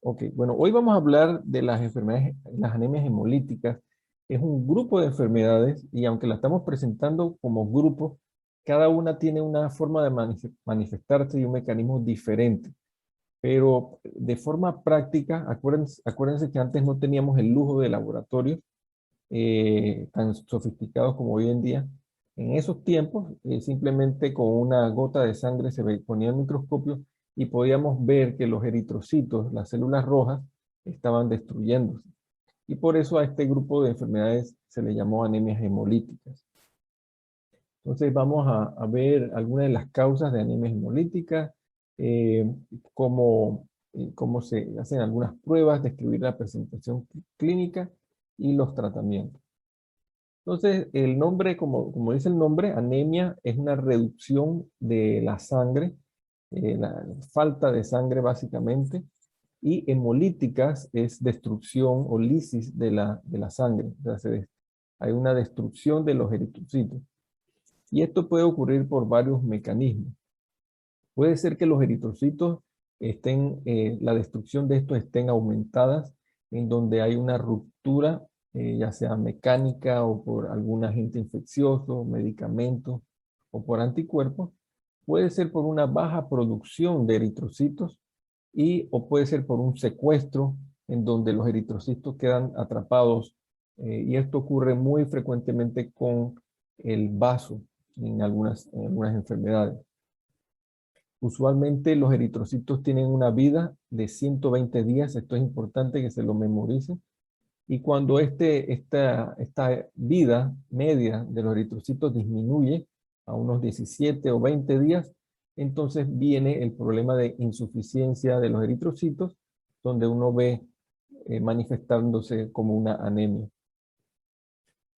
Ok, bueno, hoy vamos a hablar de las enfermedades, las anemias hemolíticas. Es un grupo de enfermedades y aunque la estamos presentando como grupo, cada una tiene una forma de manifestarse y un mecanismo diferente. Pero de forma práctica, acuérdense que antes no teníamos el lujo de laboratorios tan sofisticados como hoy en día. En esos tiempos, simplemente con una gota de sangre ponía el microscopio y podíamos ver que los eritrocitos, las células rojas, estaban destruyéndose. Y por eso a este grupo de enfermedades se le llamó anemias hemolíticas. Entonces vamos a ver algunas de las causas de anemias hemolíticas, eh, cómo, cómo se hacen algunas pruebas, describir la presentación clínica y los tratamientos. Entonces, el nombre, como dice el nombre, anemia es una reducción de la sangre, la falta de sangre básicamente, y hemolíticas es destrucción o lisis de la sangre. O sea, hay una destrucción de los eritrocitos. Y esto puede ocurrir por varios mecanismos. Puede ser que los eritrocitos la destrucción de estos estén aumentadas, en donde hay una ruptura, ya sea mecánica o por algún agente infeccioso, medicamentos o por anticuerpos. Puede ser por una baja producción de eritrocitos o puede ser por un secuestro en donde los eritrocitos quedan atrapados. Y esto ocurre muy frecuentemente con el vaso en algunas enfermedades. Usualmente los eritrocitos tienen una vida de 120 días, esto es importante que se lo memoricen, y cuando esta vida media de los eritrocitos disminuye a unos 17 o 20 días, entonces viene el problema de insuficiencia de los eritrocitos, donde uno ve manifestándose como una anemia.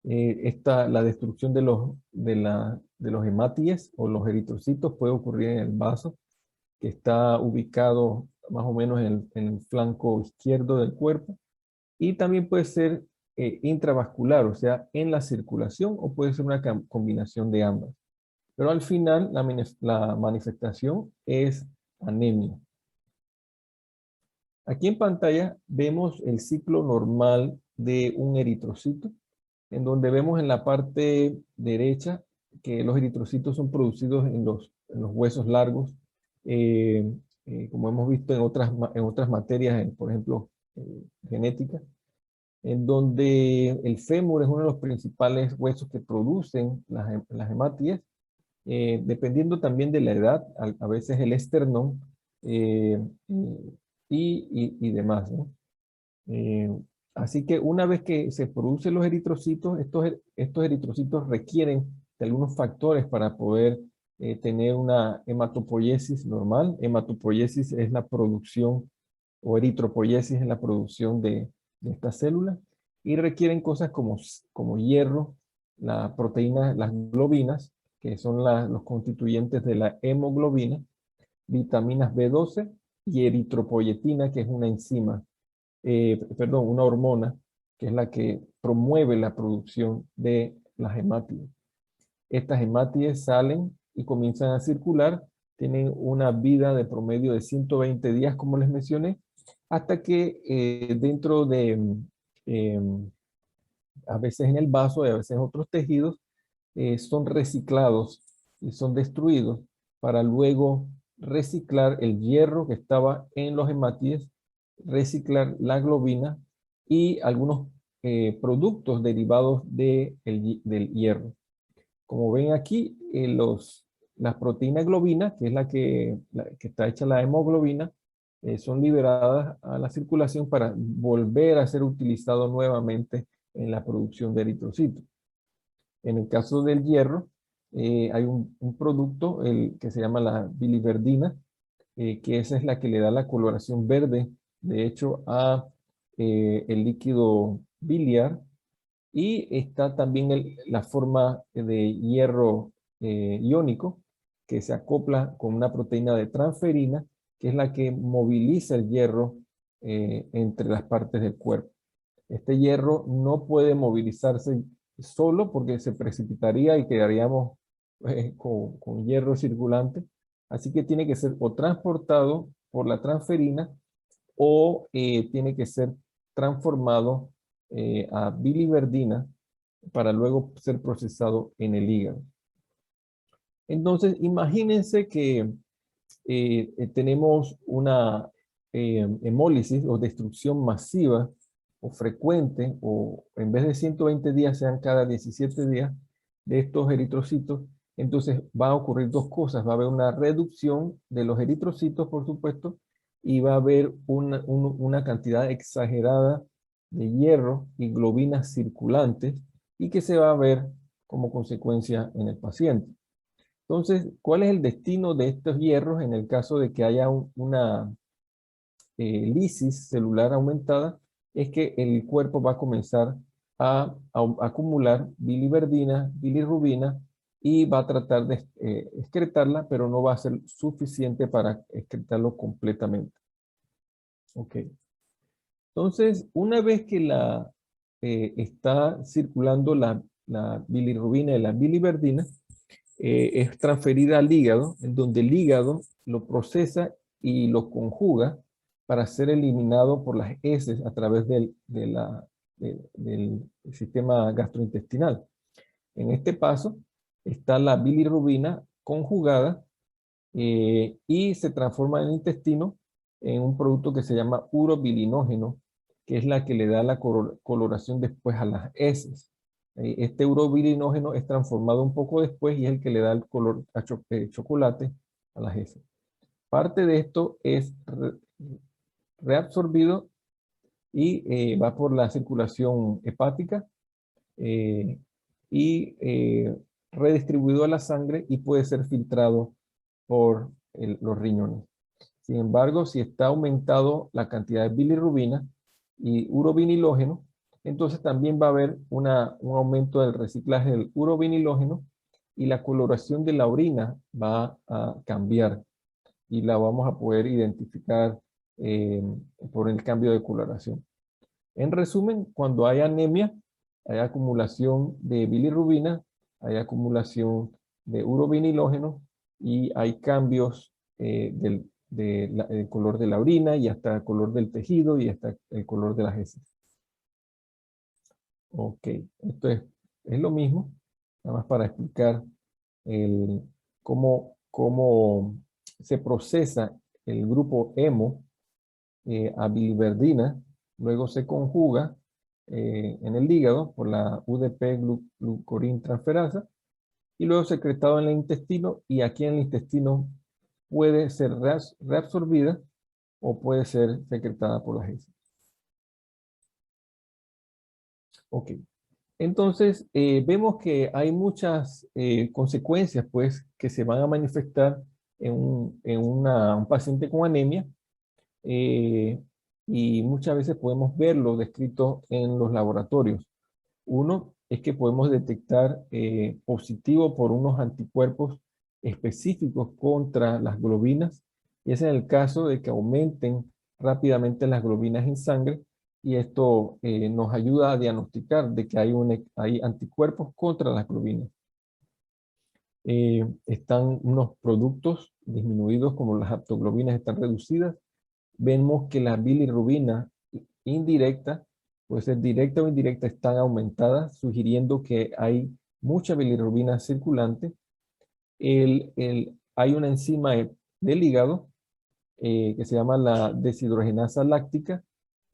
La destrucción de los hematíes o los eritrocitos puede ocurrir en el vaso, que está ubicado más o menos en el flanco izquierdo del cuerpo, y también puede ser intravascular, o sea, en la circulación, o puede ser una combinación de ambas. Pero al final la manifestación es anemia. Aquí en pantalla vemos el ciclo normal de un eritrocito, en donde vemos en la parte derecha que los eritrocitos son producidos en los huesos largos, eh, como hemos visto en otras materias, por ejemplo, genética, en donde el fémur es uno de los principales huesos que producen las hematíes, dependiendo también de la edad, a veces el esternón eh, y demás, ¿no? Eh, Así que una vez que se producen los eritrocitos, estos eritrocitos requieren de algunos factores para poder tener una hematopoiesis normal. Hematopoiesis es la producción, o eritropoiesis es la producción de estas células, y requieren cosas como hierro, la proteína, las globinas, que son los constituyentes de la hemoglobina, vitaminas B12 y eritropoyetina, que es una enzima perdón, una hormona, que es la que promueve la producción de las hemátides. Estas hemátides salen y comienzan a circular, tienen una vida de promedio de 120 días, como les mencioné, hasta que dentro de, eh, a veces en el vaso y a veces en otros tejidos, son reciclados y son destruidos para luego reciclar el hierro que estaba en los hematíes, reciclar la globina y algunos productos derivados del hierro. Como ven aquí, las proteínas globina, que es la que está hecha la hemoglobina, son liberadas a la circulación para volver a ser utilizado nuevamente en la producción de eritrocitos. En el caso del hierro, hay un producto que se llama la biliverdina, que esa es la que le da la coloración verde, de hecho, a el líquido biliar. Y está también la forma de hierro iónico, que se acopla con una proteína de transferina, que es la que moviliza el hierro entre las partes del cuerpo. Este hierro no puede movilizarse solo porque se precipitaría y quedaríamos con hierro circulante. Así que tiene que ser o transportado por la transferina o tiene que ser transformado a biliverdina para luego ser procesado en el hígado. Entonces, imagínense que tenemos una hemólisis o destrucción masiva o frecuente, o en vez de 120 días sean cada 17 días de estos eritrocitos. Entonces va a ocurrir dos cosas. Va a haber una reducción de los eritrocitos, por supuesto, y va a haber una cantidad exagerada de hierro y globinas circulantes, y que se va a ver como consecuencia en el paciente. Entonces, ¿cuál es el destino de estos hierros en el caso de que haya una lisis celular aumentada? Es que el cuerpo va a comenzar a acumular biliverdina, bilirrubina, y va a tratar de excretarla, pero no va a ser suficiente para excretarlo completamente. Ok. Entonces, una vez que está circulando la bilirrubina y la biliverdina, es transferida al hígado, en donde el hígado lo procesa y lo conjuga para ser eliminado por las heces a través del sistema gastrointestinal. En este paso está la bilirrubina conjugada y se transforma en el intestino en un producto que se llama urobilinógeno, que es la que le da la coloración después a las heces. Este urobilinógeno es transformado un poco después y es el que le da el color a chocolate a las heces. Parte de esto es reabsorbido y va por la circulación hepática y redistribuido a la sangre y puede ser filtrado por los riñones. Sin embargo, si está aumentado la cantidad de bilirrubina y urovinilógeno, entonces también va a haber un aumento del reciclaje del urovinilógeno, y la coloración de la orina va a cambiar y la vamos a poder identificar por el cambio de coloración. En resumen, cuando hay anemia, hay acumulación de bilirrubina, hay acumulación de urovinilógeno y hay cambios del color de la orina y hasta el color del tejido y hasta el color de las heces. Ok, esto es lo mismo, nada más para explicar cómo se procesa el grupo hemo a biliverdina, luego se conjuga en el hígado por la UDP-glucorin transferasa, y luego secretado en el intestino, y aquí en el intestino puede ser reabsorbida o puede ser secretada por las heces. Ok. Entonces, vemos que hay muchas consecuencias, pues, que se van a manifestar en un paciente con anemia, y muchas veces podemos verlo descrito en los laboratorios. Uno es que podemos detectar positivo por unos anticuerpos específicos contra las globinas, y ese es el caso de que aumenten rápidamente las globinas en sangre, y esto nos ayuda a diagnosticar de que hay anticuerpos contra las globinas. Están unos productos disminuidos, como las aptoglobinas están reducidas. Vemos que la bilirrubina indirecta, puede ser directa o indirecta, están aumentadas, sugiriendo que hay mucha bilirrubina circulante. Hay una enzima del hígado que se llama la deshidrogenasa láctica,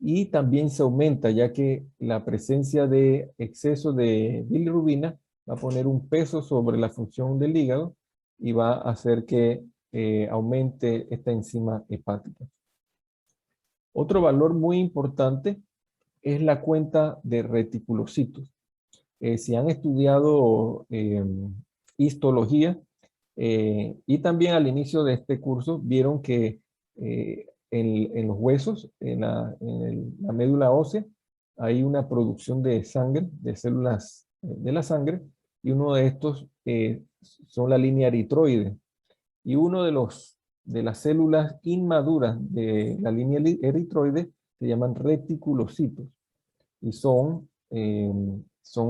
y también se aumenta, ya que la presencia de exceso de bilirrubina va a poner un peso sobre la función del hígado y va a hacer que aumente esta enzima hepática. Otro valor muy importante es la cuenta de reticulocitos. Si han estudiado histología, y también al inicio de este curso vieron que en los huesos, en la médula ósea, hay una producción de sangre, de células de la sangre, y uno de estos son la línea eritroide. Y uno de las células inmaduras de la línea eritroide se llaman reticulocitos, y son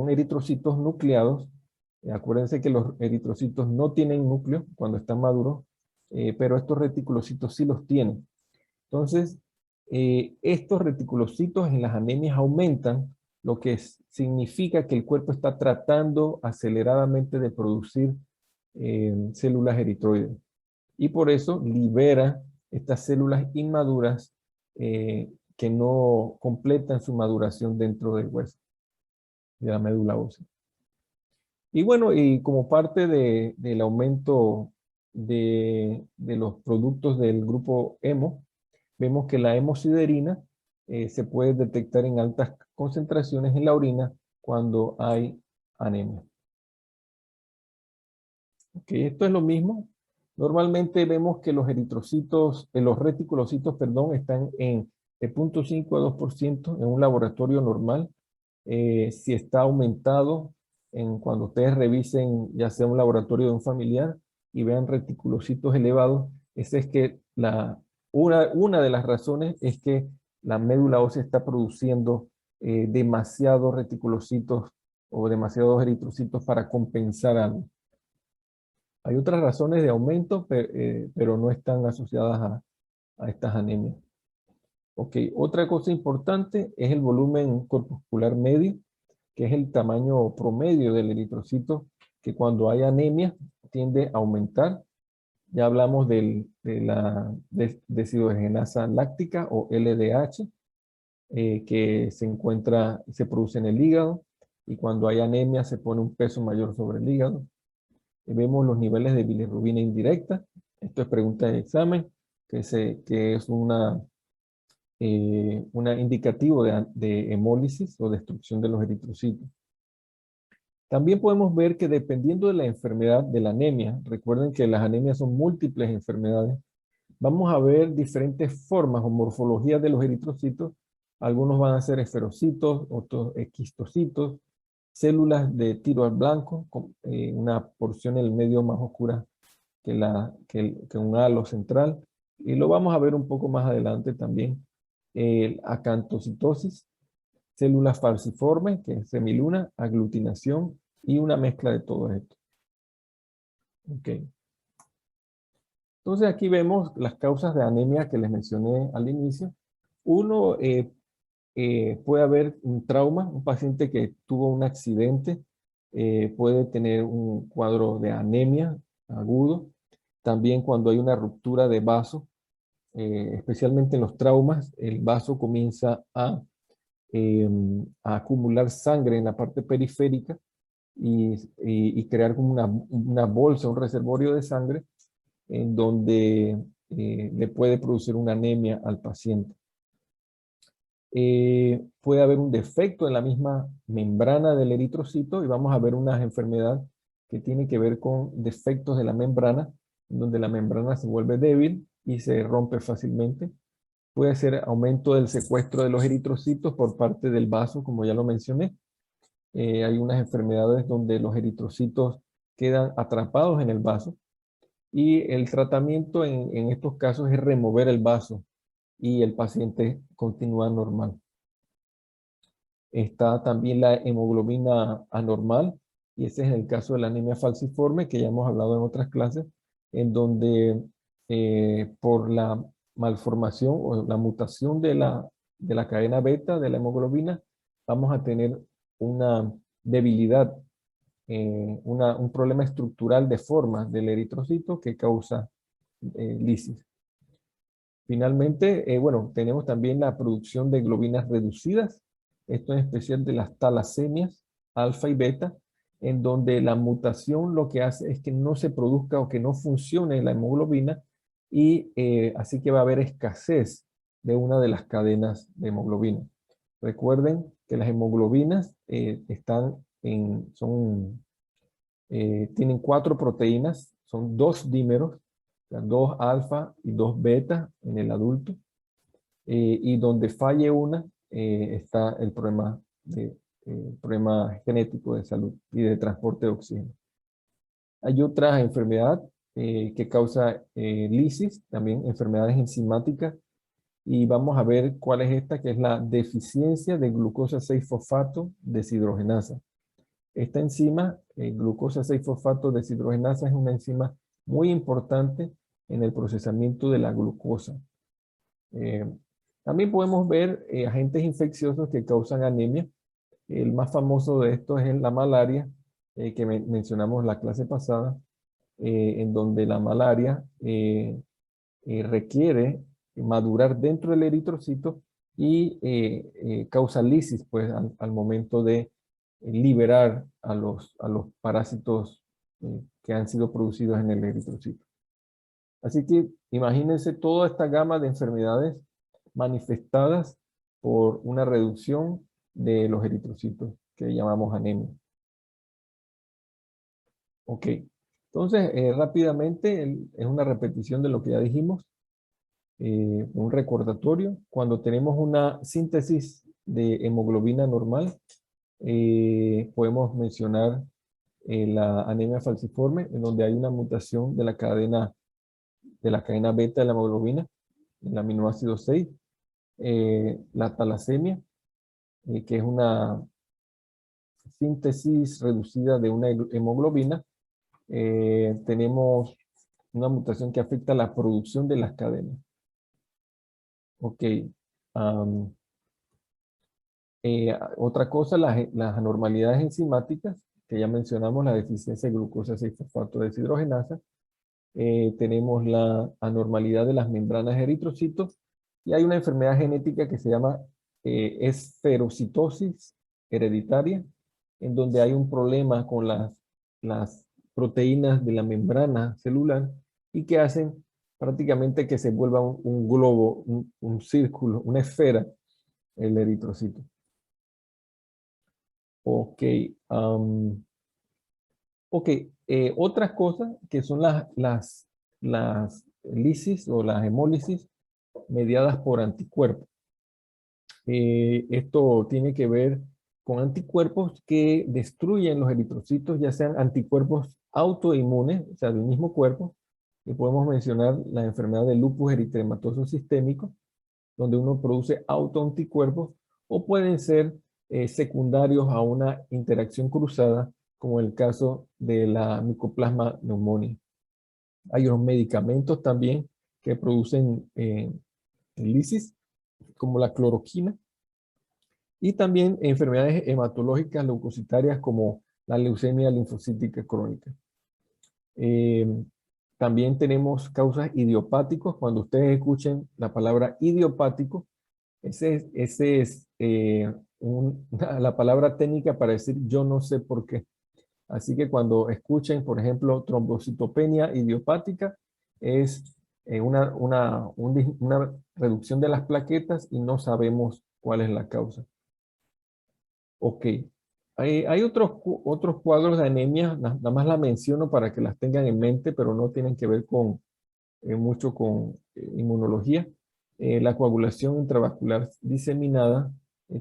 eritrocitos nucleados. Acuérdense que los eritrocitos no tienen núcleo cuando están maduros, pero estos reticulocitos sí los tienen. Entonces, estos reticulocitos en las anemias aumentan, lo que significa que el cuerpo está tratando aceleradamente de producir células eritroides. Y por eso libera estas células inmaduras que no completan su maduración dentro del hueso, de la médula ósea. Y bueno, y como parte del aumento de los productos del grupo hemo, vemos que la hemosiderina se puede detectar en altas concentraciones en la orina cuando hay anemia. Okay, esto es lo mismo. Normalmente vemos que los eritrocitos, los reticulocitos, perdón, están en de 0.5 a 2% en un laboratorio normal. Si está aumentado, cuando ustedes revisen ya sea un laboratorio de un familiar y vean reticulocitos elevados, esa es que una de las razones es que la médula ósea está produciendo demasiados reticulocitos o demasiados eritrocitos para compensar algo. Hay otras razones de aumento, pero no están asociadas a estas anemias. Ok, otra cosa importante es el volumen corpuscular medio, que es el tamaño promedio del eritrocito, que cuando hay anemia tiende a aumentar. Ya hablamos de la deshidrogenasa láctica o LDH, que se produce en el hígado, y cuando hay anemia se pone un peso mayor sobre el hígado. Vemos los niveles de bilirrubina indirecta. Esto es pregunta de examen, que es una indicativo de hemólisis o destrucción de los eritrocitos. También podemos ver que dependiendo de la enfermedad de la anemia, recuerden que las anemias son múltiples enfermedades, vamos a ver diferentes formas o morfologías de los eritrocitos. Algunos van a ser esferocitos, otros esquistocitos, células de tiro al blanco, con una porción en el medio más oscura que un halo central. Y lo vamos a ver un poco más adelante también. Acantocitosis, células falciformes, que es semiluna, aglutinación y una mezcla de todo esto. Okay. Entonces aquí vemos las causas de anemia que les mencioné al inicio. Uno, puede haber un trauma, un paciente que tuvo un accidente puede tener un cuadro de anemia agudo. También cuando hay una ruptura de vaso, especialmente en los traumas, el vaso comienza a acumular sangre en la parte periférica y crear como una bolsa, un reservorio de sangre en donde le puede producir una anemia al paciente. Puede haber un defecto en la misma membrana del eritrocito y vamos a ver una enfermedad que tiene que ver con defectos de la membrana, en donde la membrana se vuelve débil y se rompe fácilmente. Puede ser aumento del secuestro de los eritrocitos por parte del vaso, como ya lo mencioné. Hay unas enfermedades donde los eritrocitos quedan atrapados en el vaso y el tratamiento en estos casos es remover el vaso y el paciente continúa normal. Está también la hemoglobina anormal, y ese es el caso de la anemia falciforme, que ya hemos hablado en otras clases, en donde por la malformación o la mutación de la cadena beta de la hemoglobina, vamos a tener una debilidad, un problema estructural de forma del eritrocito que causa lisis. Finalmente, bueno, tenemos también la producción de globinas reducidas, esto en especial de las talasemias, alfa y beta, en donde la mutación lo que hace es que no se produzca o que no funcione la hemoglobina y así que va a haber escasez de una de las cadenas de hemoglobina. Recuerden que las hemoglobinas tienen 4 proteínas, son 2 dímeros, 2 alfa y 2 beta en el adulto, y donde falle una está el problema genético de salud y de transporte de oxígeno. Hay otra enfermedad que causa lisis, también enfermedades enzimáticas, y vamos a ver cuál es esta, que es la deficiencia de glucosa 6-fosfato deshidrogenasa. Esta enzima, glucosa 6-fosfato deshidrogenasa, es una enzima muy importante en el procesamiento de la glucosa. También podemos ver agentes infecciosos que causan anemia. El más famoso de estos es la malaria, que mencionamos la clase pasada, en donde la malaria requiere madurar dentro del eritrocito y causa lisis pues, al momento de liberar a los parásitos que han sido producidos en el eritrocito. Así que imagínense toda esta gama de enfermedades manifestadas por una reducción de los eritrocitos que llamamos anemia. Ok, entonces rápidamente es una repetición de lo que ya dijimos, un recordatorio. Cuando tenemos una síntesis de hemoglobina normal, podemos mencionar la anemia falciforme, en donde hay una mutación de la cadena beta de la hemoglobina, el aminoácido 6, la talasemia, que es una síntesis reducida de una hemoglobina. Tenemos una mutación que afecta la producción de las cadenas. Ok. Otra cosa, las anormalidades enzimáticas, que ya mencionamos, la deficiencia de glucosa 6-fosfato deshidrogenasa. Tenemos la anormalidad de las membranas de eritrocitos y hay una enfermedad genética que se llama esferocitosis hereditaria, en donde hay un problema con las proteínas de la membrana celular y que hacen prácticamente que se vuelva un globo, un círculo, una esfera, el eritrocito. Ok. Ok, otras cosas que son las lisis o las hemólisis mediadas por anticuerpos. Esto tiene que ver con anticuerpos que destruyen los eritrocitos, ya sean anticuerpos autoinmunes, o sea, del mismo cuerpo, y podemos mencionar la enfermedad de lupus eritematoso sistémico, donde uno produce autoanticuerpos, o pueden ser secundarios a una interacción cruzada, como el caso de la Mycoplasma pneumoniae. Hay unos medicamentos también que producen lisis, como la cloroquina, y también enfermedades hematológicas leucocitarias como la leucemia linfocítica crónica. Eh, También tenemos causas idiopáticos. Cuando ustedes escuchen la palabra idiopático, ese es la palabra técnica para decir yo no sé por qué. Así que cuando escuchen, por ejemplo, trombocitopenia idiopática, es una reducción de las plaquetas y no sabemos cuál es la causa. Ok. Hay otros cuadros de anemia, nada más la menciono para que las tengan en mente, pero no tienen que ver mucho con inmunología. La coagulación intravascular diseminada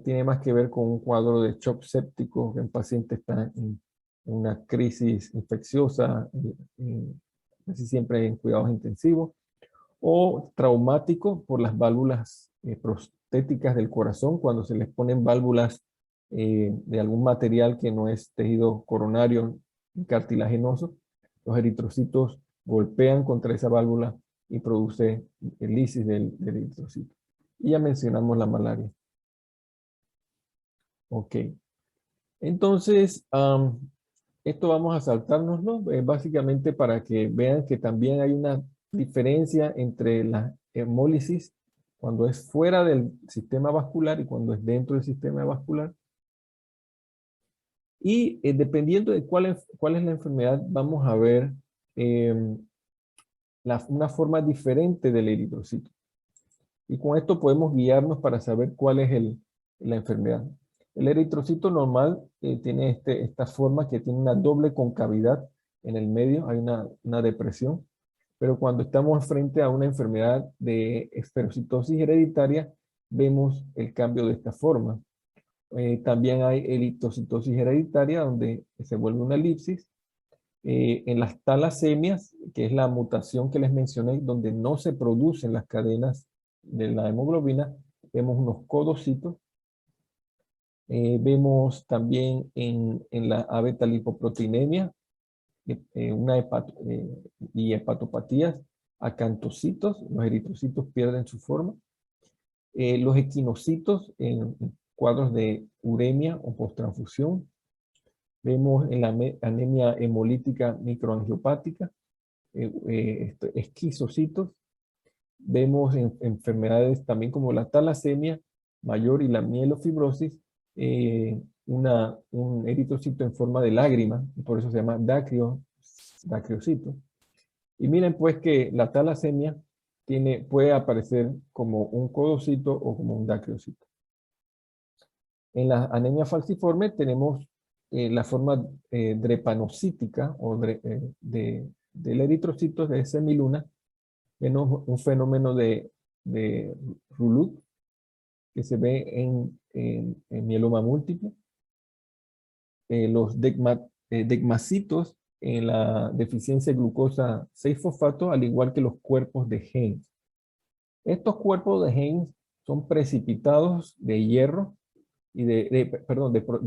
tiene más que ver con un cuadro de shock séptico, que el paciente está en una crisis infecciosa, casi siempre en cuidados intensivos, o traumático por las válvulas prostéticas del corazón, cuando se les ponen válvulas de algún material que no es tejido coronario cartilaginoso, los eritrocitos golpean contra esa válvula y produce lisis del eritrocito. Y ya mencionamos la malaria. Ok. Entonces, esto vamos a saltárnoslo, básicamente para que vean que también hay una diferencia entre la hemólisis cuando es fuera del sistema vascular y cuando es dentro del sistema vascular. Y dependiendo de cuál es la enfermedad, vamos a ver una forma diferente del eritrocito. Y con esto podemos guiarnos para saber cuál es la enfermedad. El eritrocito normal tiene esta forma que tiene una doble concavidad en el medio, hay una depresión, pero cuando estamos frente a una enfermedad de esferocitosis hereditaria, vemos el cambio de esta forma. También hay eritrocitosis hereditaria, donde se vuelve una elipsis. En las talasemias, que es la mutación que les mencioné, donde no se producen las cadenas de la hemoglobina, vemos unos codocitos. Vemos también en la abetalipoproteinemia y hepatopatías acantocitos, los eritrocitos pierden su forma. Los equinocitos en cuadros de uremia o posttransfusión. Vemos en la anemia hemolítica microangiopática, esquizocitos. Vemos en enfermedades también como la talasemia mayor y la mielofibrosis, un eritrocito en forma de lágrima, y por eso se llama dacriocito. Y miren pues que la talasemia puede aparecer como un codocito o como un dacriocito. En la anemia falciforme tenemos la forma drepanocítica o del eritrocito de semiluna, menos un fenómeno de Rouleau que se ve en mieloma múltiple. Los degmacitos en la deficiencia de glucosa 6-fosfato, al igual que los cuerpos de Heinz. Estos cuerpos de Heinz son precipitados de hierro y de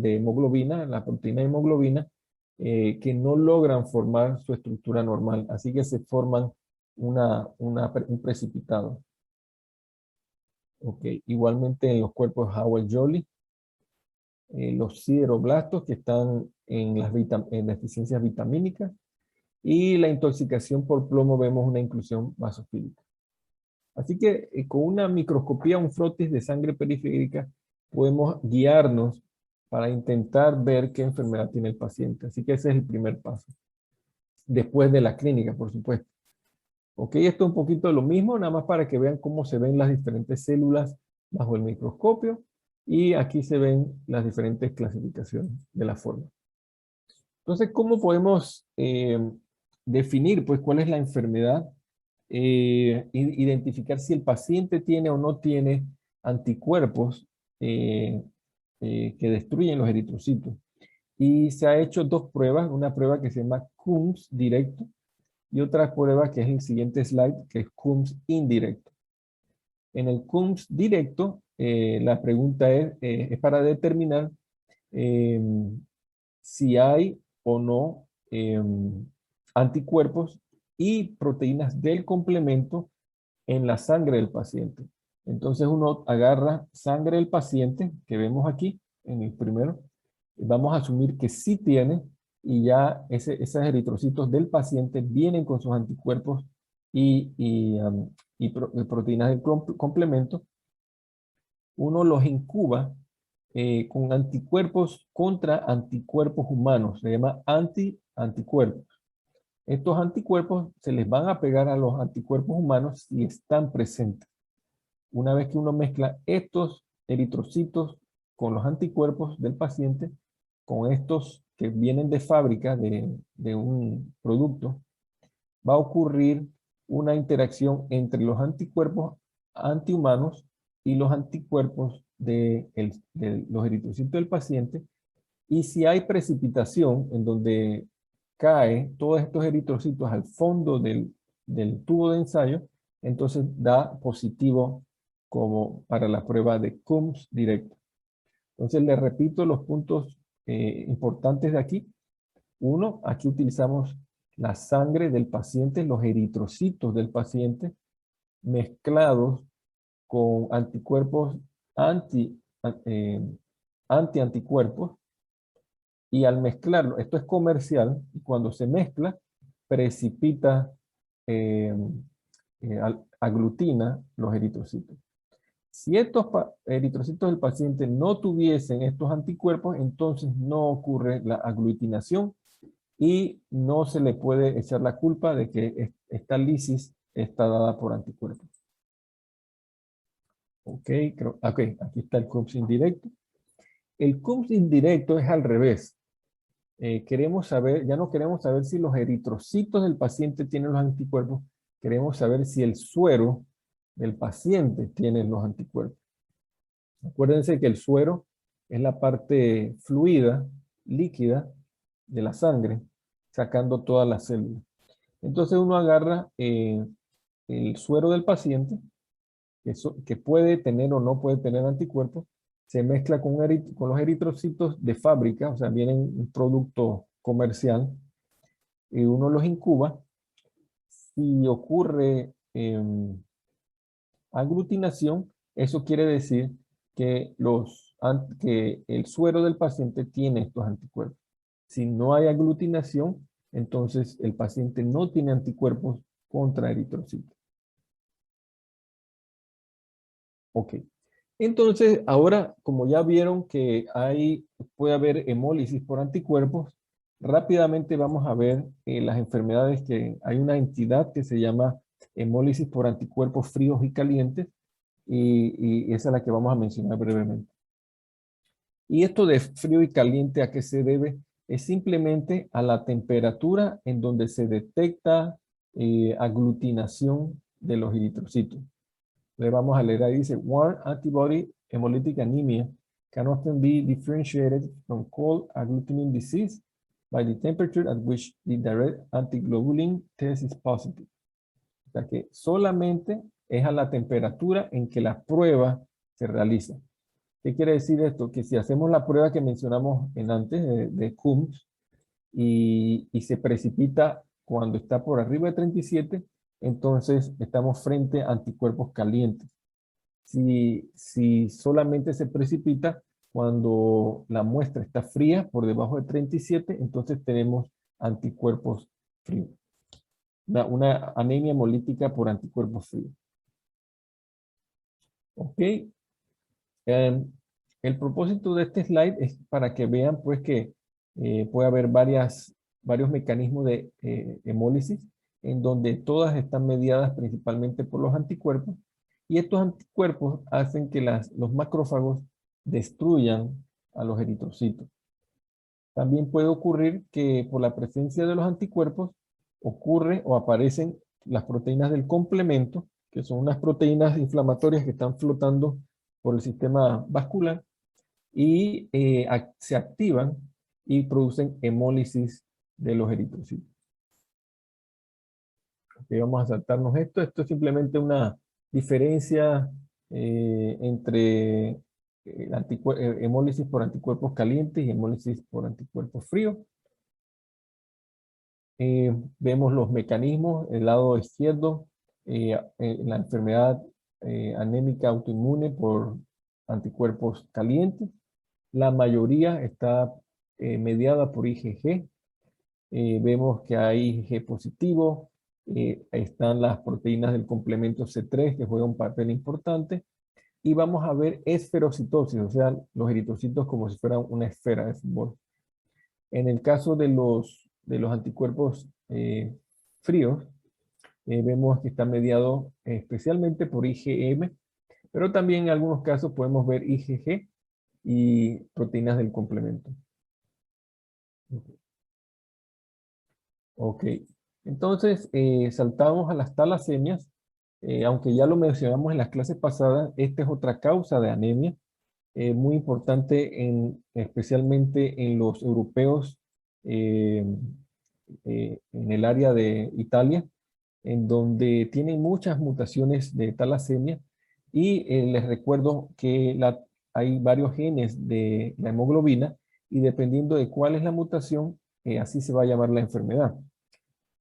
hemoglobina, la proteína de hemoglobina, que no logran formar su estructura normal, así que se forman un precipitado. Okay. Igualmente en los cuerpos Howell-Jolly, los sideroblastos que están en las deficiencias vitamínicas, y la intoxicación por plomo vemos una inclusión basofílica. Así que con una microscopía, un frotis de sangre periférica, podemos guiarnos para intentar ver qué enfermedad tiene el paciente. Así que ese es el primer paso. Después de la clínica, por supuesto. Ok, esto es un poquito lo mismo, nada más para que vean cómo se ven las diferentes células bajo el microscopio. Y aquí se ven las diferentes clasificaciones de la forma. Entonces, ¿cómo podemos definir pues, cuál es la enfermedad? Identificar si el paciente tiene o no tiene anticuerpos que destruyen los eritrocitos. Y se ha hecho dos pruebas, una prueba que se llama Coombs directo y otra prueba que es el siguiente slide, que es Coombs indirecto. En el Coombs directo, la pregunta es para determinar si hay o no anticuerpos y proteínas del complemento en la sangre del paciente. Entonces uno agarra sangre del paciente, que vemos aquí en el primero, vamos a asumir que sí tiene, y ya esos eritrocitos del paciente vienen con sus anticuerpos y proteínas del complemento. Uno los incuba con anticuerpos contra anticuerpos humanos, se llama anticuerpos. Estos anticuerpos se les van a pegar a los anticuerpos humanos si están presentes. Una vez que uno mezcla estos eritrocitos con los anticuerpos del paciente, con estos que vienen de fábrica de un producto, va a ocurrir una interacción entre los anticuerpos antihumanos y los anticuerpos de los eritrocitos del paciente. Y si hay precipitación en donde cae todos estos eritrocitos al fondo del tubo de ensayo, entonces da positivo como para la prueba de Coombs directo. Entonces les repito los puntos importantes de aquí. Uno, aquí utilizamos la sangre del paciente, los eritrocitos del paciente, mezclados con anticuerpos antianticuerpos, y al mezclarlo, esto es comercial, y cuando se mezcla, precipita, eh, aglutina los eritrocitos. Si estos eritrocitos del paciente no tuviesen estos anticuerpos, entonces no ocurre la aglutinación y no se le puede echar la culpa de que esta lisis está dada por anticuerpos. Ok, aquí está el Coombs indirecto. El Coombs indirecto es al revés. Queremos saber, ya no queremos saber si los eritrocitos del paciente tienen los anticuerpos, queremos saber si el suero del paciente tiene los anticuerpos. Acuérdense que el suero es la parte fluida, líquida de la sangre, sacando todas las células. Entonces uno agarra el suero del paciente, que puede tener o no puede tener anticuerpos, se mezcla con los eritrocitos de fábrica, o sea, vienen un producto comercial, y uno los incuba. Si ocurre aglutinación, Eso quiere decir que, que el suero del paciente tiene estos anticuerpos. Si no hay aglutinación, entonces el paciente no tiene anticuerpos contra eritrocitos. Ok. Entonces, ahora, como ya vieron que puede haber hemólisis por anticuerpos, rápidamente vamos a ver las enfermedades que hay una entidad que se llama hemólisis por anticuerpos fríos y calientes, y esa es la que vamos a mencionar brevemente. Y esto de frío y caliente, ¿a qué se debe? Es simplemente a la temperatura en donde se detecta aglutinación de los eritrocitos. Le vamos a leer ahí, dice, warm antibody hemolytic anemia can often be differentiated from cold agglutinin disease by the temperature at which the direct antiglobulin test is positive. O sea que solamente es a la temperatura en que la prueba se realiza. ¿Qué quiere decir esto? Que si hacemos la prueba que mencionamos antes de Coombs y se precipita cuando está por arriba de 37, entonces estamos frente a anticuerpos calientes. Si solamente se precipita cuando la muestra está fría por debajo de 37, entonces tenemos anticuerpos fríos. Una anemia hemolítica por anticuerpos fríos. Ok. El propósito de este slide es para que vean pues que puede haber varios mecanismos de hemólisis en donde todas están mediadas principalmente por los anticuerpos, y estos anticuerpos hacen que los macrófagos destruyan a los eritrocitos. También puede ocurrir que por la presencia de los anticuerpos ocurre o aparecen las proteínas del complemento, que son unas proteínas inflamatorias que están flotando por el sistema vascular y se activan y producen hemólisis de los eritrocitos. Okay, vamos a saltarnos esto. Esto es simplemente una diferencia entre hemólisis por anticuerpos calientes y hemólisis por anticuerpos fríos. Vemos los mecanismos, el lado izquierdo, la enfermedad anémica autoinmune por anticuerpos calientes. La mayoría está mediada por IgG. Vemos que hay IgG positivo. Están las proteínas del complemento C3 que juegan un papel importante. Y vamos a ver esferocitosis, o sea, los eritrocitos como si fueran una esfera de fútbol. En el caso de los anticuerpos fríos, vemos que está mediado especialmente por IgM, pero también en algunos casos podemos ver IgG y proteínas del complemento. Ok, entonces saltamos a las talasemias. Aunque ya lo mencionamos en las clases pasadas, esta es otra causa de anemia, muy importante especialmente en los europeos en el área de Italia, en donde tienen muchas mutaciones de talasemia, y les recuerdo que hay varios genes de la hemoglobina, y dependiendo de cuál es la mutación, así se va a llamar la enfermedad.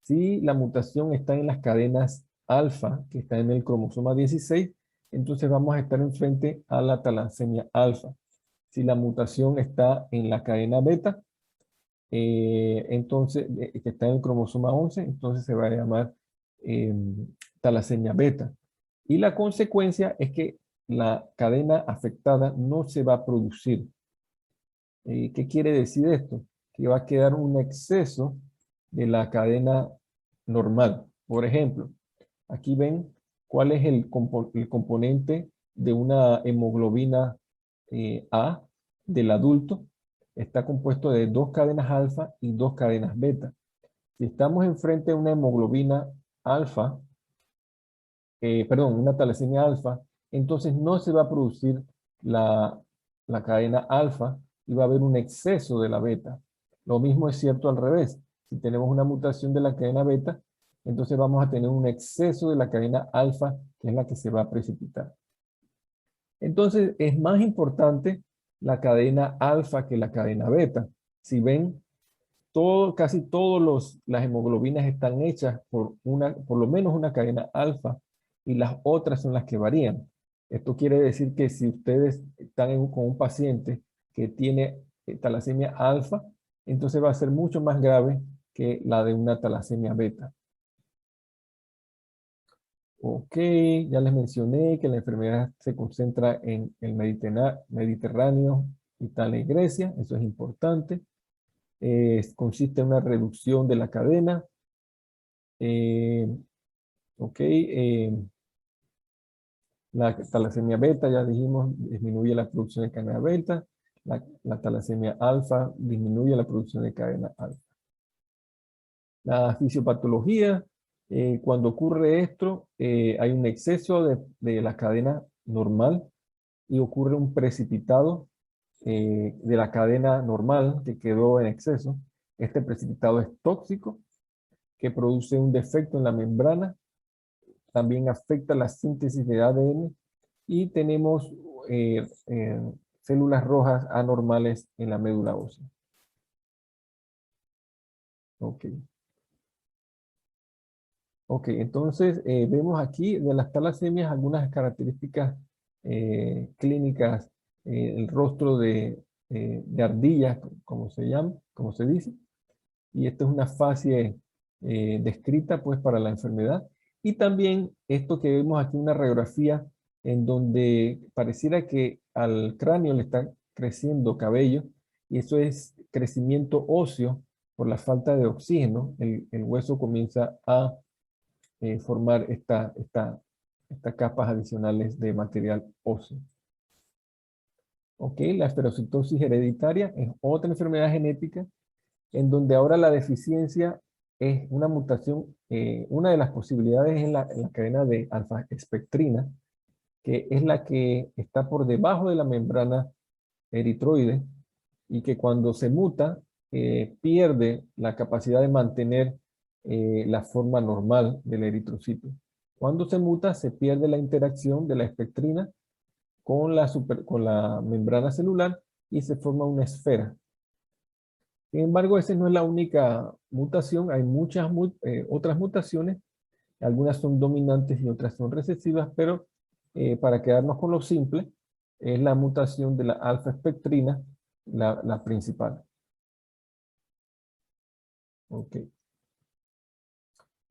Si la mutación está en las cadenas alfa, que está en el cromosoma 16, entonces vamos a estar enfrente a la talasemia alfa. Si la mutación está en la cadena beta, entonces, que está en el cromosoma 11, entonces se va a llamar talasemia beta. Y la consecuencia es que la cadena afectada no se va a producir. ¿Qué quiere decir esto? Que va a quedar un exceso de la cadena normal. Por ejemplo, aquí ven cuál es el componente de una hemoglobina A del adulto. Está compuesto de 2 cadenas alfa y 2 cadenas beta. Si estamos enfrente de una hemoglobina alfa, una talasemia alfa, entonces no se va a producir la cadena alfa y va a haber un exceso de la beta. Lo mismo es cierto al revés. Si tenemos una mutación de la cadena beta, entonces vamos a tener un exceso de la cadena alfa, que es la que se va a precipitar. Entonces es más importante la cadena alfa que la cadena beta. Si ven, casi todas las hemoglobinas están hechas por lo menos una cadena alfa, y las otras son las que varían. Esto quiere decir que si ustedes están con un paciente que tiene talasemia alfa, entonces va a ser mucho más grave que la de una talasemia beta. Ok, ya les mencioné que la enfermedad se concentra en el Mediterráneo, Italia y Grecia, eso es importante. Consiste en una reducción de la cadena. Ok, la talasemia beta, ya dijimos, disminuye la producción de cadena beta. La talasemia alfa disminuye la producción de cadena alfa. La fisiopatología, cuando ocurre esto, hay un exceso de la cadena normal y ocurre un precipitado de la cadena normal que quedó en exceso. Este precipitado es tóxico, que produce un defecto en la membrana, también afecta la síntesis de ADN y tenemos células rojas anormales en la médula ósea. Ok. Ok, entonces vemos aquí de las talasemias algunas características clínicas, el rostro de ardilla, como se llama, como se dice, y esta es una fase descrita pues para la enfermedad. Y también esto que vemos aquí, una radiografía en donde pareciera que al cráneo le está creciendo cabello, y eso es crecimiento óseo por la falta de oxígeno. El hueso comienza a formar estas capas adicionales de material óseo. Ok, la esferocitosis hereditaria es otra enfermedad genética en donde ahora la deficiencia es una mutación, una de las posibilidades es en la cadena de alfa-espectrina, que es la que está por debajo de la membrana eritroide y que cuando se muta pierde la capacidad de mantener la forma normal del eritrocito. Cuando se muta se pierde la interacción de la espectrina con la membrana celular y se forma una esfera. Sin embargo, esa no es la única mutación, hay muchas otras mutaciones, algunas son dominantes y otras son recesivas, pero para quedarnos con lo simple, es la mutación de la alfa-espectrina la principal. Ok.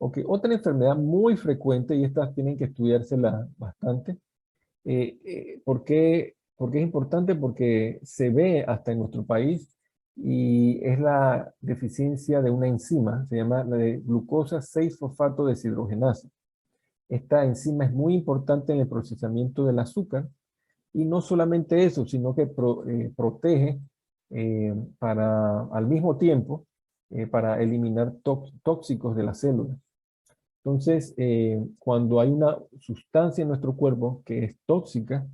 Ok, otra enfermedad muy frecuente, y estas tienen que estudiársela bastante. ¿Por qué es importante? Porque se ve hasta en nuestro país y es la deficiencia de una enzima, se llama la de glucosa 6-fosfato deshidrogenasa. Esta enzima es muy importante en el procesamiento del azúcar y no solamente eso, sino que protege al mismo tiempo para eliminar tóxicos de la célula. Entonces, cuando hay una sustancia en nuestro cuerpo que es tóxica,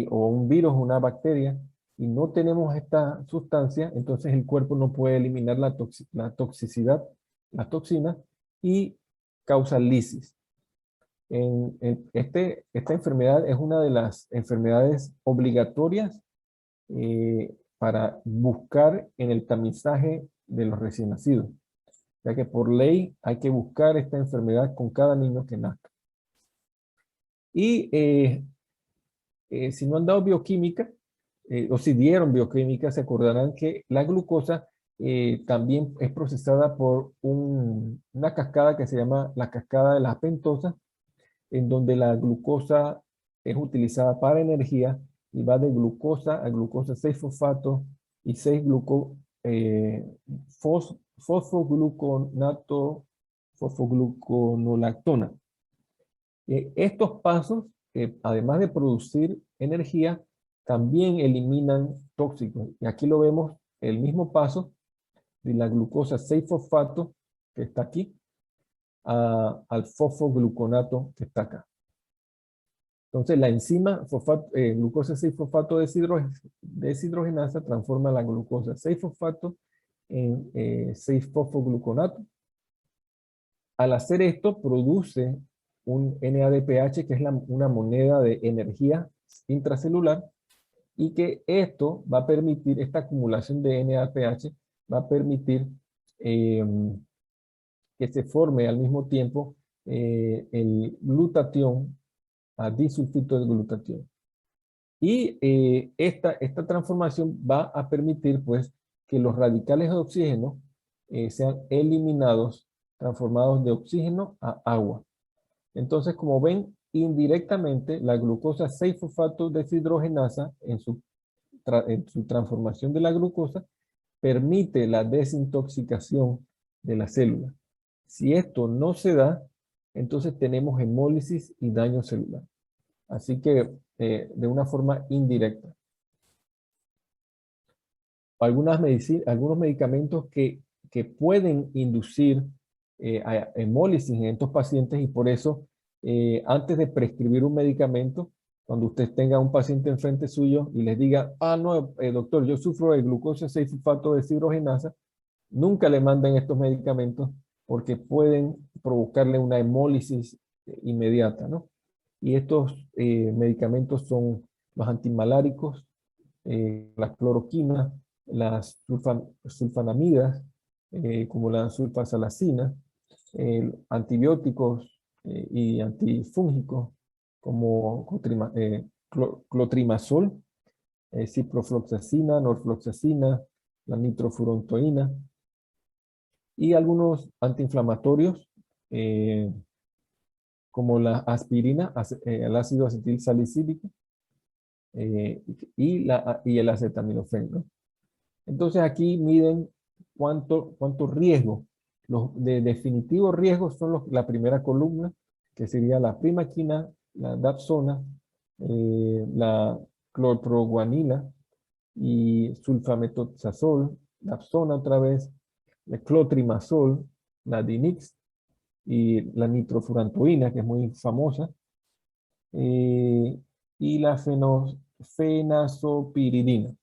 o un virus o una bacteria, y no tenemos esta sustancia, entonces el cuerpo no puede eliminar la toxicidad, la toxina, y causa lisis. Esta enfermedad es una de las enfermedades obligatorias para buscar en el tamizaje de los recién nacidos, ya que por ley hay que buscar esta enfermedad con cada niño que nazca. Y si no han dado bioquímica, o si dieron bioquímica, se acordarán que la glucosa también es procesada por una cascada que se llama la cascada de las pentosas, en donde la glucosa es utilizada para energía y va de glucosa a glucosa 6-fosfato y 6-gluco, fosfogluconato, fosfogluconolactona. Estos pasos, además de producir energía, también eliminan tóxicos. Y aquí lo vemos, el mismo paso de la glucosa 6-fosfato, que está aquí, al fosfogluconato, que está acá. Entonces la enzima glucosa 6-fosfato deshidrogenasa transforma la glucosa 6-fosfato en 6-fosfogluconato. Al hacer esto produce un NADPH, que es una moneda de energía intracelular, y que esto va a permitir, esta acumulación de NADPH va a permitir que se forme al mismo tiempo el glutatión a disulfito de glutatión. Y esta transformación va a permitir pues que los radicales de oxígeno sean eliminados, transformados de oxígeno a agua. Entonces, como ven, indirectamente la glucosa 6-fosfato deshidrogenasa en su transformación de la glucosa permite la desintoxicación de la célula. Si esto no se da, entonces tenemos hemólisis y daño celular. Así que de una forma indirecta. Algunos medicamentos que pueden inducir hemólisis en estos pacientes, y por eso antes de prescribir un medicamento, cuando usted tenga un paciente enfrente suyo y les diga, no, doctor, yo sufro de glucosa 6-fosfato deshidrogenasa, nunca le manden estos medicamentos porque pueden provocarle una hemólisis inmediata, ¿no? Y estos medicamentos son los antimaláricos, la cloroquina, las sulfanamidas, como la sulfasalacina, antibióticos y antifúngicos, como clotrimazol, ciprofloxacina, norfloxacina, la nitrofurantoína, y algunos antiinflamatorios, como la aspirina, el ácido acetil salicílico, y el acetaminofén, ¿no? Entonces aquí miden cuánto riesgo. Los de definitivo riesgo son la primera columna, que sería la primaquina, la dapsona, la clorproguanila y sulfamethoxazol, dapsona otra vez, el clotrimazol, la Dinix y la nitrofurantoína, que es muy famosa, y la fenazopiridina.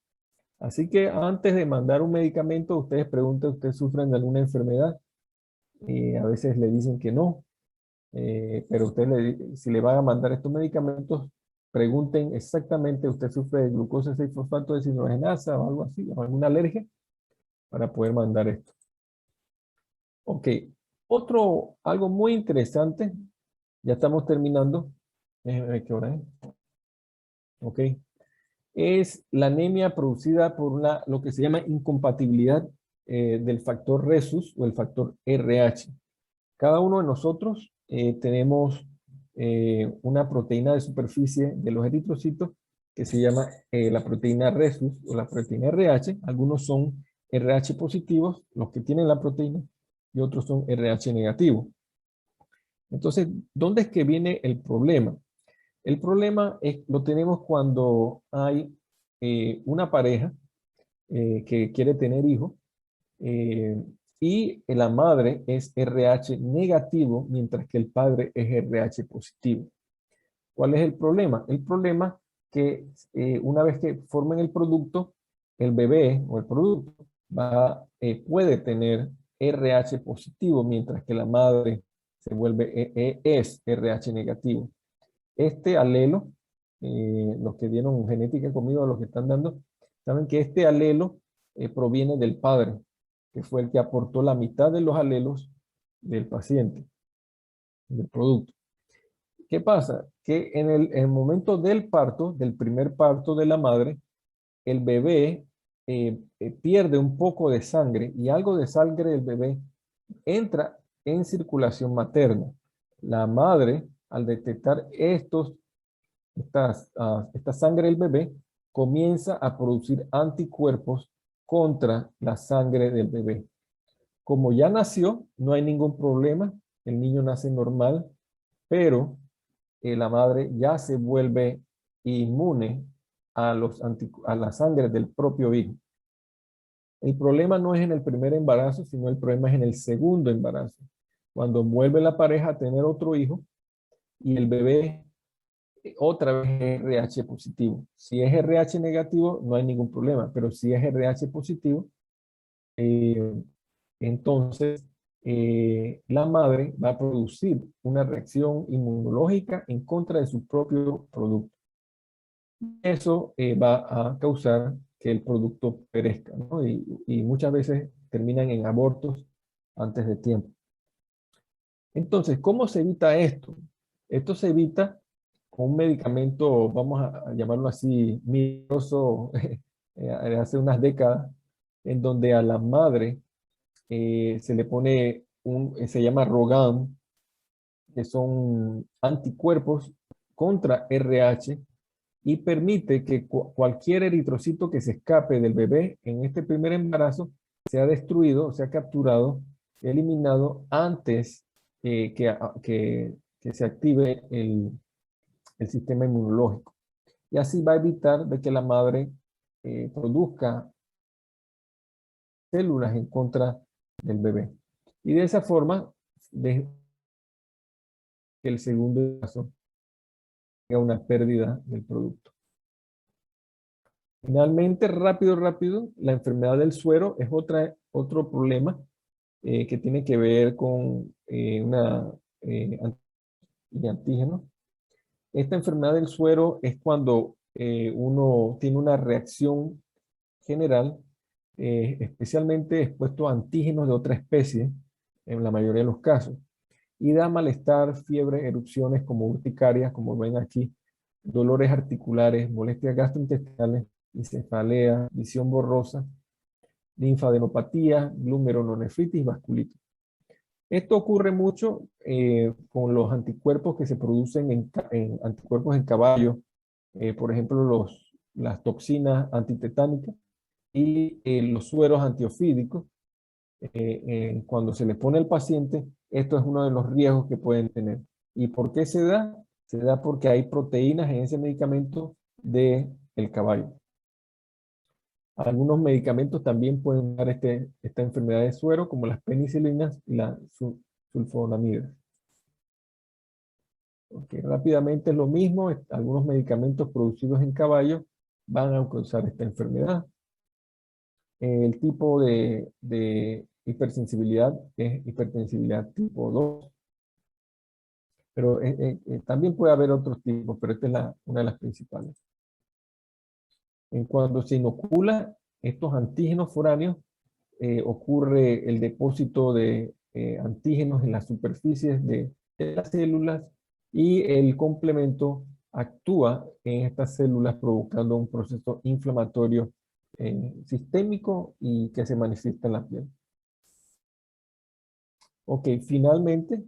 Así que antes de mandar un medicamento, ustedes preguntan, ¿ustedes sufren de alguna enfermedad? A veces le dicen que no, pero si le van a mandar estos medicamentos, pregunten exactamente, ¿usted sufre de glucosa 6-fosfato deshidrogenasa o algo así, o alguna alergia, para poder mandar esto? Ok, algo muy interesante, ya estamos terminando, déjenme ver qué hora es. Ok, es la anemia producida por lo que se llama incompatibilidad del factor Rhesus o el factor RH. Cada uno de nosotros tenemos una proteína de superficie de los eritrocitos que se llama la proteína Rhesus o la proteína RH. Algunos son RH positivos, los que tienen la proteína, y otros son RH negativos. Entonces, ¿dónde es que viene el problema? El problema lo tenemos cuando hay una pareja que quiere tener hijos y la madre es RH negativo mientras que el padre es RH positivo. ¿Cuál es el problema? El problema que una vez que formen el producto, el bebé o el producto puede tener RH positivo mientras que la madre es RH negativo. Este alelo, los que dieron genética conmigo, los que están dando, saben que este alelo proviene del padre, que fue el que aportó la mitad de los alelos del paciente, del producto. ¿Qué pasa? Que en el momento del parto, del primer parto de la madre, el bebé pierde un poco de sangre y algo de sangre del bebé entra en circulación materna. La madre, al detectar esta sangre del bebé, comienza a producir anticuerpos contra la sangre del bebé. Como ya nació, no hay ningún problema, el niño nace normal, pero la madre ya se vuelve inmune a la sangre del propio hijo. El problema no es en el primer embarazo, sino el problema es en el segundo embarazo. Cuando vuelve la pareja a tener otro hijo y el bebé otra vez es RH positivo. Si es RH negativo, no hay ningún problema, pero si es RH positivo, entonces la madre va a producir una reacción inmunológica en contra de su propio producto. Eso va a causar que el producto perezca, ¿no? Y muchas veces terminan en abortos antes de tiempo. Entonces, ¿cómo se evita esto? Esto se evita con un medicamento, vamos a llamarlo así, milagroso, hace unas décadas, en donde a la madre se le pone se llama ROGAM, que son anticuerpos contra RH y permite que cualquier eritrocito que se escape del bebé en este primer embarazo sea destruido, sea capturado, eliminado antes que se active el sistema inmunológico. Y así va a evitar de que la madre produzca células en contra del bebé. Y de esa forma, de que el segundo embarazo tenga una pérdida del producto. Finalmente, rápido, la enfermedad del suero es otro problema que tiene que ver con antígeno. Esta enfermedad del suero es cuando uno tiene una reacción general, especialmente expuesto a antígenos de otra especie, en la mayoría de los casos, y da malestar, fiebre, erupciones como urticaria, como ven aquí, dolores articulares, molestias gastrointestinales, cefalea, visión borrosa, linfadenopatía, glomerulonefritis y vasculitis. Esto ocurre mucho con los anticuerpos que se producen en anticuerpos en caballo, por ejemplo, las toxinas antitetánicas y los sueros antiofídicos. Cuando se le pone al paciente, esto es uno de los riesgos que pueden tener. ¿Y por qué se da? Se da porque hay proteínas en ese medicamento del caballo. Algunos medicamentos también pueden dar esta enfermedad de suero, como las penicilinas y las sulfonamidas. Okay, rápidamente es lo mismo, algunos medicamentos producidos en caballo van a causar esta enfermedad. El tipo de hipersensibilidad es hipersensibilidad tipo 2, pero también puede haber otros tipos, pero esta es una de las principales. Cuando se inocula estos antígenos foráneos, ocurre el depósito de antígenos en las superficies de las células y el complemento actúa en estas células provocando un proceso inflamatorio sistémico y que se manifiesta en la piel. Ok, finalmente,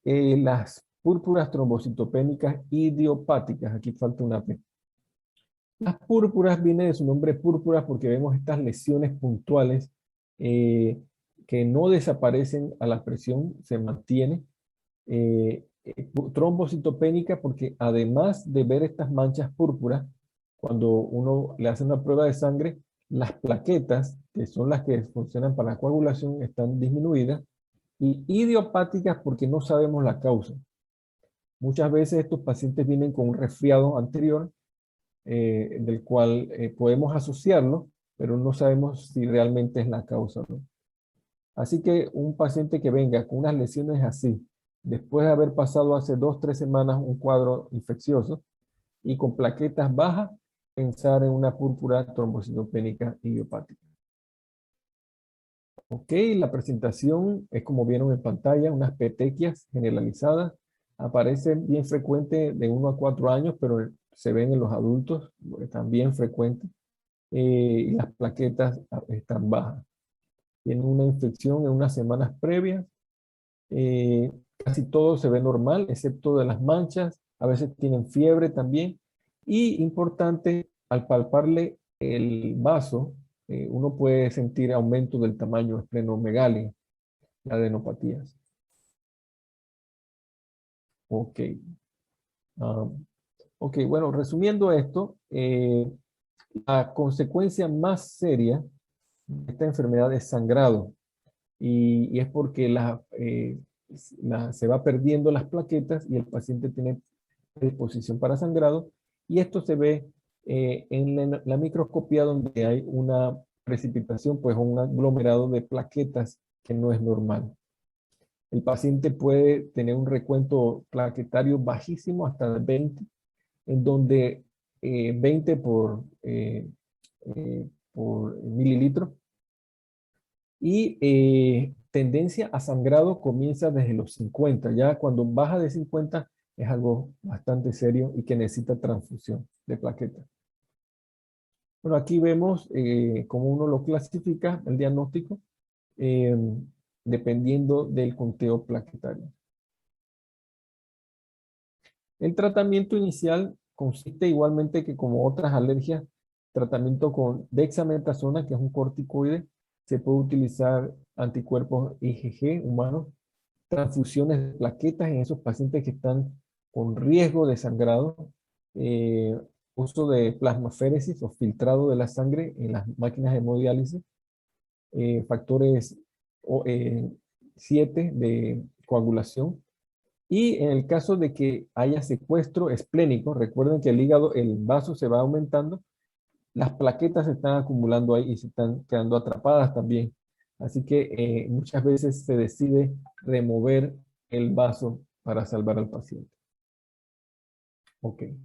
las púrpuras trombocitopénicas idiopáticas, aquí falta una P. Las púrpuras viene de su nombre púrpura porque vemos estas lesiones puntuales que no desaparecen a la presión, se mantiene. Trombocitopénica porque además de ver estas manchas púrpuras, cuando uno le hace una prueba de sangre, las plaquetas, que son las que funcionan para la coagulación, están disminuidas. Y idiopáticas porque no sabemos la causa. Muchas veces estos pacientes vienen con un resfriado anterior, del cual podemos asociarlo, pero no sabemos si realmente es la causa, ¿no? Así que un paciente que venga con unas lesiones así, después de haber pasado hace 2-3 semanas un cuadro infeccioso y con plaquetas bajas, pensar en una púrpura trombocitopénica idiopática. Ok, la presentación es como vieron en pantalla, unas petequias generalizadas. Aparece bien frecuente de 1 a 4 años, pero se ven en los adultos, también frecuente. Y las plaquetas están bajas. Tienen una infección en unas semanas previas. Casi todo se ve normal, excepto de las manchas. A veces tienen fiebre también. Y importante, al palparle el vaso, uno puede sentir aumento del tamaño de esplenomegalia, las adenopatías. Ok. Ok, bueno, resumiendo esto, la consecuencia más seria de esta enfermedad es sangrado. Y es porque se va perdiendo las plaquetas y el paciente tiene predisposición para sangrado. Y esto se ve en la microscopía donde hay una precipitación, pues un aglomerado de plaquetas que no es normal. El paciente puede tener un recuento plaquetario bajísimo hasta 20, en donde 20 por mililitro. Y tendencia a sangrado comienza desde los 50. Ya cuando baja de 50 es algo bastante serio y que necesita transfusión de plaquetas. Bueno, aquí vemos cómo uno lo clasifica, el diagnóstico, eh, dependiendo del conteo plaquetario. El tratamiento inicial consiste igualmente que como otras alergias, tratamiento con dexametasona, que es un corticoide. Se puede utilizar anticuerpos IgG humanos, transfusiones de plaquetas en esos pacientes que están con riesgo de sangrado, eh, uso de plasmaféresis o filtrado de la sangre en las máquinas de hemodiálisis, factores 7 de coagulación. Y en el caso de que haya secuestro esplénico, recuerden que el hígado, el vaso se va aumentando, las plaquetas se están acumulando ahí y se están quedando atrapadas también. Así que muchas veces se decide remover el vaso para salvar al paciente. Ok.